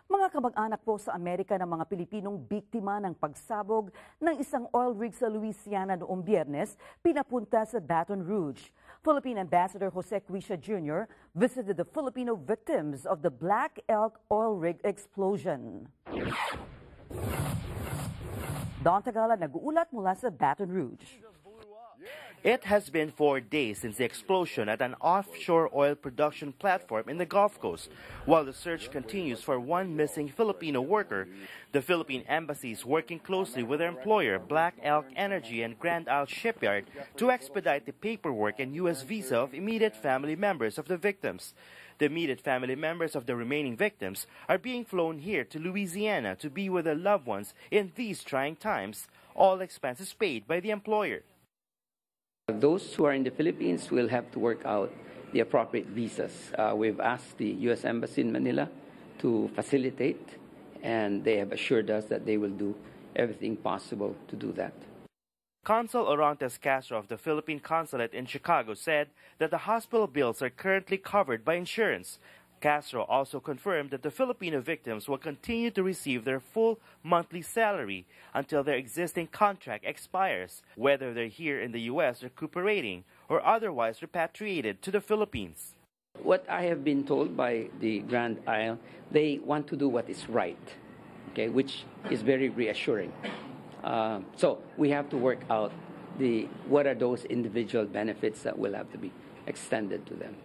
Mga kamag-anak po sa Amerika ng mga Pilipinong biktima ng pagsabog ng isang oil rig sa Louisiana noong Biyernes, pinapunta sa Baton Rouge. Philippine Ambassador Cuisia Jr. visited the Filipino victims of the Black Elk oil rig explosion. Don Tagala nag-uulat mula sa Baton Rouge. It has been 4 days since the explosion at an offshore oil production platform in the Gulf Coast. While the search continues for one missing Filipino worker, the Philippine Embassy is working closely with their employer, Black Elk Energy and Grand Isle Shipyard, to expedite the paperwork and U.S. visa of immediate family members of the victims. The immediate family members of the remaining victims are being flown here to Louisiana to be with their loved ones in these trying times, all expenses paid by the employer. Those who are in the Philippines will have to work out the appropriate visas. We've asked the U.S. Embassy in Manila to facilitate, and they have assured us that they will do everything possible to do that. Consul Orontes Castro of the Philippine Consulate in Chicago said that the hospital bills are currently covered by insurance. Castro also confirmed that the Filipino victims will continue to receive their full monthly salary until their existing contract expires, whether they're here in the U.S. recuperating or otherwise repatriated to the Philippines. What I have been told by the Grand Isle, they want to do what is right, okay, which is very reassuring. So we have to work out what are those individual benefits that will have to be extended to them.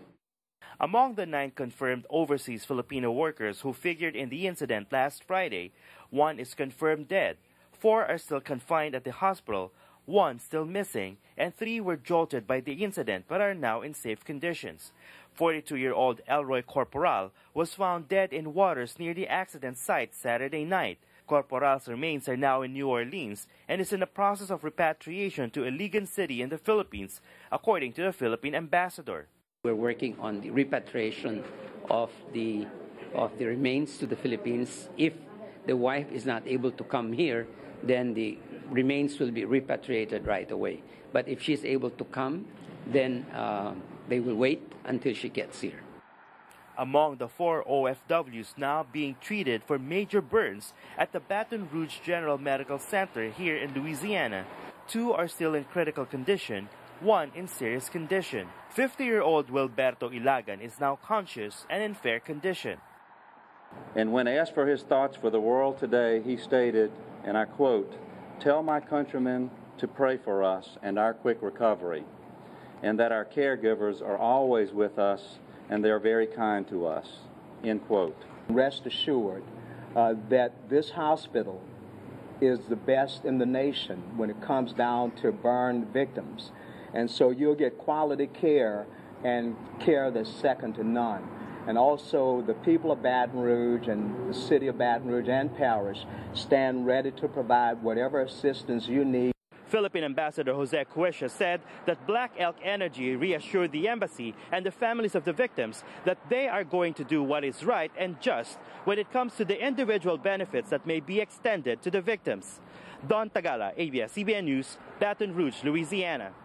Among the 9 confirmed overseas Filipino workers who figured in the incident last Friday, 1 is confirmed dead, 4 are still confined at the hospital, 1 still missing, and 3 were jolted by the incident but are now in safe conditions. 42-year-old Elroy Corporal was found dead in waters near the accident site Saturday night. Corporal's remains are now in New Orleans and is in the process of repatriation to Ilagan City in the Philippines, according to the Philippine Ambassador. We're working on the repatriation of the remains to the Philippines. If the wife is not able to come here, then the remains will be repatriated right away. But if she's able to come, then they will wait until she gets here. Among the 4 OFWs now being treated for major burns at the Baton Rouge General Medical Center here in Louisiana, 2 are still in critical condition, 1 in serious condition. 50-year-old Wilberto Ilagan is now conscious and in fair condition. And when asked for his thoughts for the world today, he stated, and I quote, "Tell my countrymen to pray for us and our quick recovery, and that our caregivers are always with us and they're very kind to us," end quote. Rest assured that this hospital is the best in the nation when it comes down to burn victims. And so you'll get quality care and care that's second to none. And also the people of Baton Rouge and the city of Baton Rouge and parish stand ready to provide whatever assistance you need. Philippine Ambassador Cuisia said that Black Elk Energy reassured the embassy and the families of the victims that they are going to do what is right and just when it comes to the individual benefits that may be extended to the victims. Don Tagala, ABS-CBN News, Baton Rouge, Louisiana.